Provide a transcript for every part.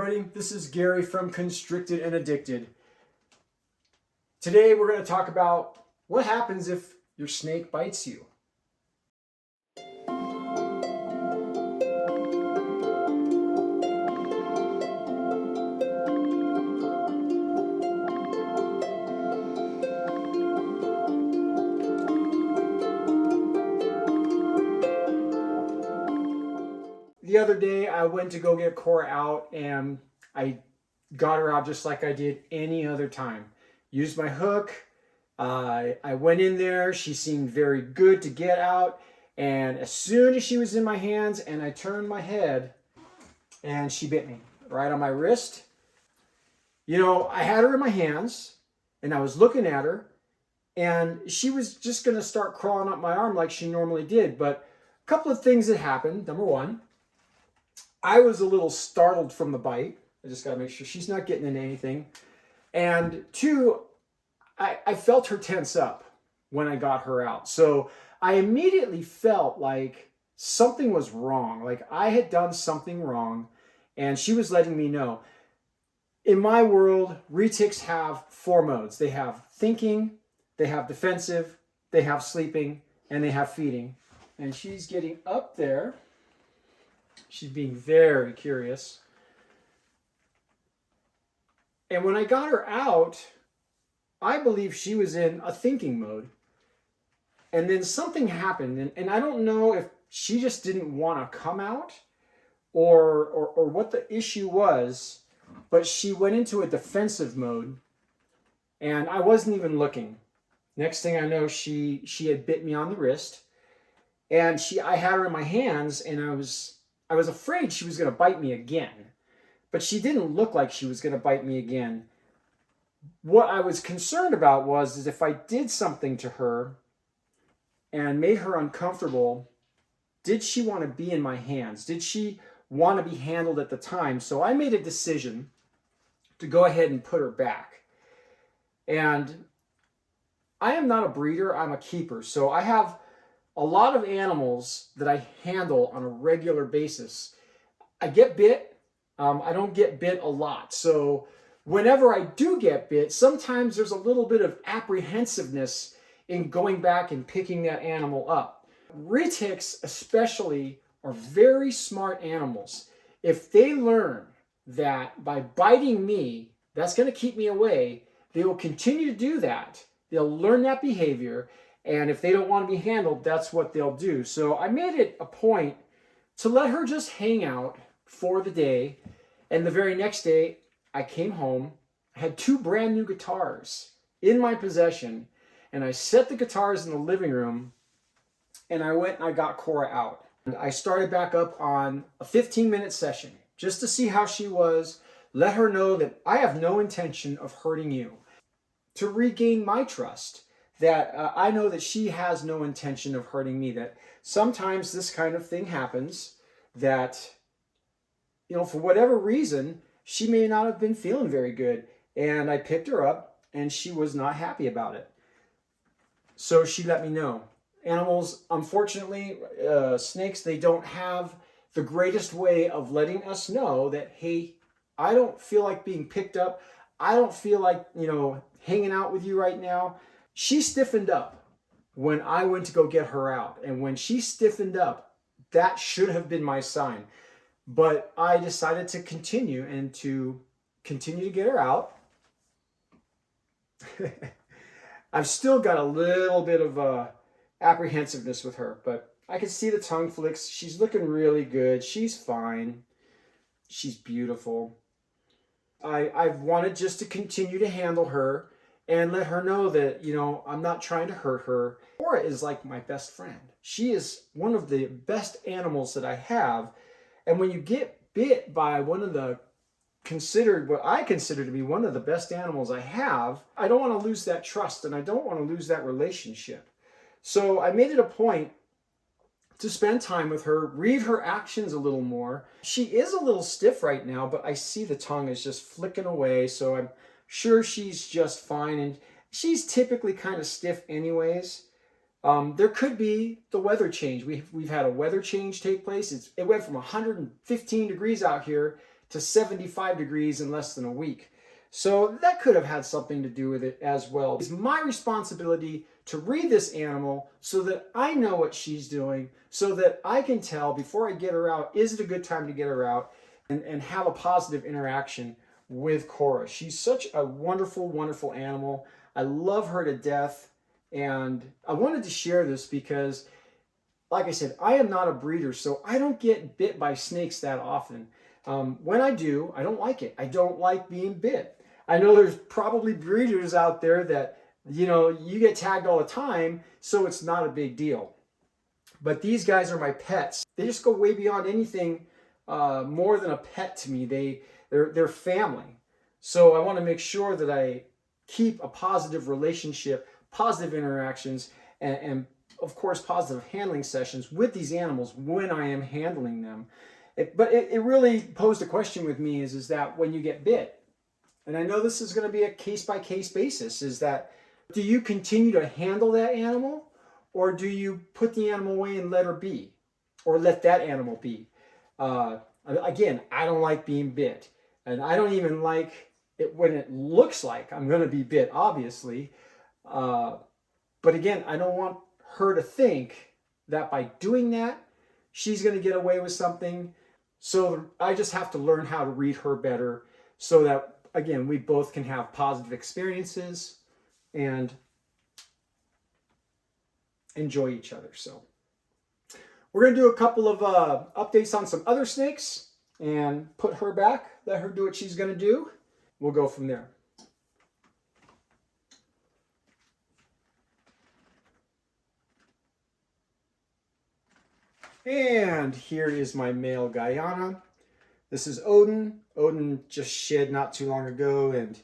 everybody. This is Gary from Constricted and Addicted. Today we're going to talk about what happens if your snake bites you. The other day I went to go get Cora out and I got her out just like I did any other time. Used my hook. I went in there. She seemed very good to get out. And as soon as she was in my hands and I turned my head and she bit me right on my wrist. You know, I had her in my hands and I was looking at her and she was just going to start crawling up my arm like she normally did. But a couple of things that happened. Number one, I was a little startled from the bite. I just got to make sure she's not getting into anything. And two, I felt her tense up when I got her out. So I immediately felt like something was wrong. Like I had done something wrong and she was letting me know. In my world, retics have 4 modes. They have thinking, they have defensive, they have sleeping, and they have feeding. And she's getting up there. She's being very curious. And when I got her out, I believe she was in a thinking mode. And then something happened. And I don't know if she just didn't want to come out or what the issue was. But she went into a defensive mode. And I wasn't even looking. Next thing I know, she had bit me on the wrist. And I had her in my hands and I was afraid she was going to bite me again, but she didn't look like she was going to bite me again. What I was concerned about was if I did something to her and made her uncomfortable, did she want to be in my hands? Did she want to be handled at the time? So I made a decision to go ahead and put her back. And I am not a breeder, I'm a keeper. So I have a lot of animals that I handle on a regular basis. I get bit. I don't get bit a lot. So whenever I do get bit, sometimes there's a little bit of apprehensiveness in going back and picking that animal up. Retics especially are very smart animals. If they learn that by biting me, that's going to keep me away, they will continue to do that. They'll learn that behavior. And if they don't want to be handled, that's what they'll do. So I made it a point to let her just hang out for the day. And the very next day, I came home. I had 2 brand new guitars in my possession. And I set the guitars in the living room. And I went and I got Cora out. And I started back up on a 15-minute session just to see how she was. Let her know that I have no intention of hurting you. To regain my trust. That I know that she has no intention of hurting me, that sometimes this kind of thing happens, that, you know, for whatever reason, she may not have been feeling very good. And I picked her up and she was not happy about it. So she let me know. Animals, unfortunately, snakes, they don't have the greatest way of letting us know that, hey, I don't feel like being picked up. I don't feel like, you know, hanging out with you right now. She stiffened up when I went to go get her out. And when she stiffened up, that should have been my sign. But I decided to continue to get her out. I've still got a little bit of apprehensiveness with her, but I can see the tongue flicks. She's looking really good. She's fine. She's beautiful. I've wanted just to continue to handle her and let her know that, you know, I'm not trying to hurt her. Cora is like my best friend. She is one of the best animals that I have. And when you get bit by one of the what I consider to be one of the best animals I have, I don't want to lose that trust and I don't want to lose that relationship. So I made it a point to spend time with her, read her actions a little more. She is a little stiff right now, but I see the tongue is just flicking away. So I'm sure she's just fine, and she's typically kind of stiff anyways. There could be the weather change. We've had a weather change take place. It went from 115 degrees out here to 75 degrees in less than a week. So that could have had something to do with it as well. It's my responsibility to read this animal so that I know what she's doing, so that I can tell before I get her out, is it a good time to get her out, and have a positive interaction with Cora. She's such a wonderful, wonderful animal. I love her to death. And I wanted to share this because, like I said, I am not a breeder, so I don't get bit by snakes that often. When I do, I don't like it. I don't like being bit. I know there's probably breeders out there that, you know, you get tagged all the time, so it's not a big deal. But these guys are my pets. They just go way beyond anything more than a pet to me. They're family. So I want to make sure that I keep a positive relationship, positive interactions, and of course, positive handling sessions with these animals when I am handling them. But it really posed a question with me is that when you get bit, and I know this is going to be a case-by-case basis, is that do you continue to handle that animal, or do you put the animal away and let her be, or let that animal be? Again, I don't like being bit, and I don't even like it when it looks like I'm going to be bit, obviously. But again, I don't want her to think that by doing that, she's going to get away with something. So I just have to learn how to read her better so that, again, we both can have positive experiences and enjoy each other. So we're going to do a couple of updates on some other snakes and put her back, let her do what she's going to do. We'll go from there. And here is my male Guyana. This is Odin. Odin just shed not too long ago, and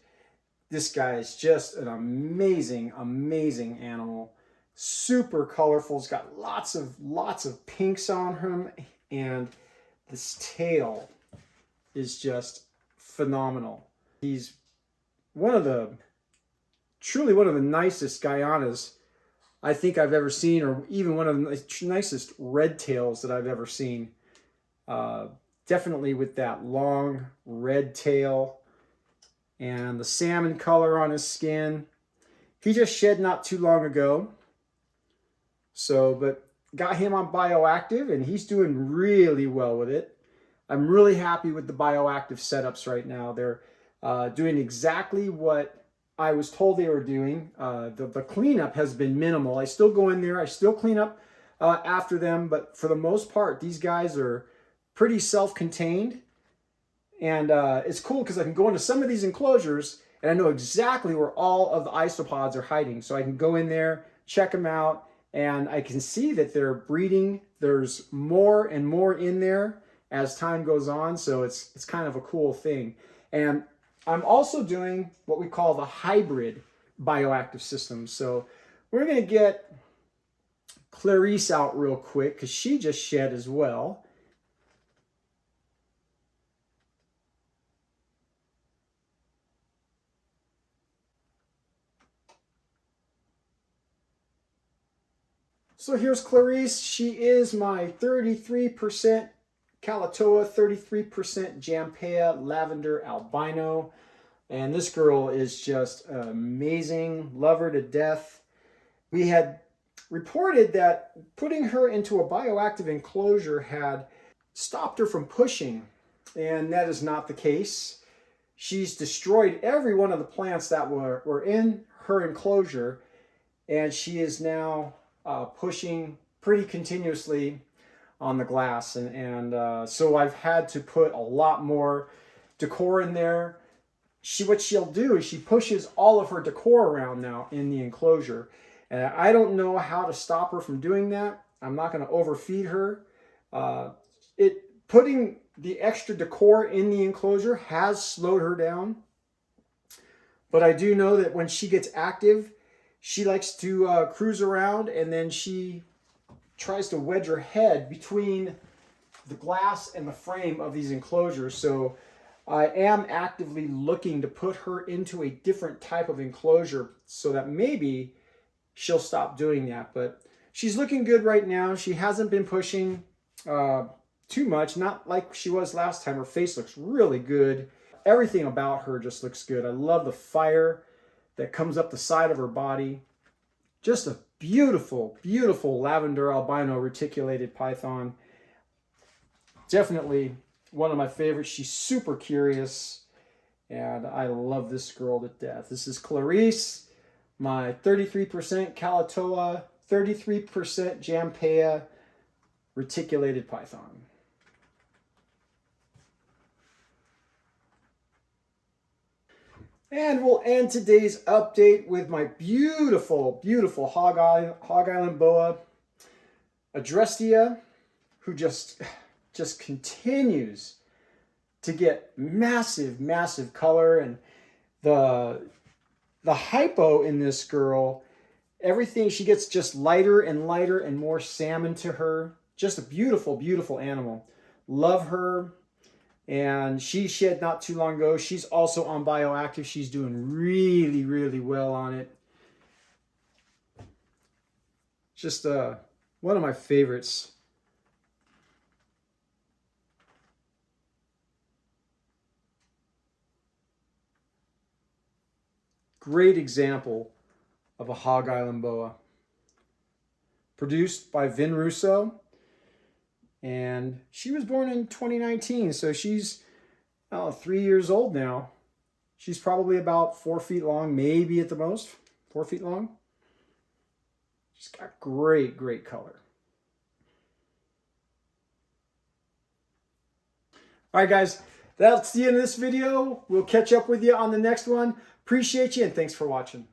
this guy is just an amazing, amazing animal. Super colorful. He's got lots of pinks on him, and this tail is just phenomenal. He's truly one of the nicest Guyanas I think I've ever seen, or even one of the nicest red tails that I've ever seen. Definitely with that long red tail and the salmon color on his skin. He just shed not too long ago. So, but got him on bioactive, and he's doing really well with it. I'm really happy with the bioactive setups right now. They're doing exactly what I was told they were doing. The cleanup has been minimal. I still go in there. I still clean up after them. But for the most part, these guys are pretty self-contained. And it's cool because I can go into some of these enclosures and I know exactly where all of the isopods are hiding. So I can go in there, check them out, and I can see that they're breeding. There's more and more in there as time goes on. So it's kind of a cool thing. And I'm also doing what we call the hybrid bioactive system. So we're going to get Clarice out real quick because she just shed as well. So here's Clarice. She is my 33% Calatoa, 33% Jampea Lavender Albino. And this girl is just amazing. Love her to death. We had reported that putting her into a bioactive enclosure had stopped her from pushing. And that is not the case. She's destroyed every one of the plants that were in her enclosure. And she is now pushing pretty continuously on the glass, and so I've had to put a lot more decor in there. What she'll do is she pushes all of her decor around now in the enclosure, and I don't know how to stop her from doing that. I'm not going to overfeed her. Putting the extra decor in the enclosure has slowed her down, but I do know that when she gets active, she likes to cruise around, and then she tries to wedge her head between the glass and the frame of these enclosures. So I am actively looking to put her into a different type of enclosure so that maybe she'll stop doing that. But she's looking good right now. She hasn't been pushing too much, not like she was last time. Her face looks really good. Everything about her just looks good. I love the fire that comes up the side of her body. Just a beautiful, beautiful lavender albino reticulated python. Definitely one of my favorites. She's super curious, and I love this girl to death. This is Clarice, my 33% Calatoa, 33% Jampea reticulated python. And we'll end today's update with my beautiful, beautiful Hog Island boa, adrestia, who just continues to get massive, massive color. And the hypo in this girl, everything, she gets just lighter and lighter and more salmon to her. Just a beautiful, beautiful animal. Love her. And she shed not too long ago. She's also on bioactive. She's doing really, really well on it. Just one of my favorites. Great example of a Hog Island boa. Produced by Vin Russo. And she was born in 2019, so she's 3 years old now. She's probably about 4 feet long, maybe at the most, 4 feet long. She's got great, great color. All right, guys, that's the end of this video. We'll catch up with you on the next one. Appreciate you, and thanks for watching.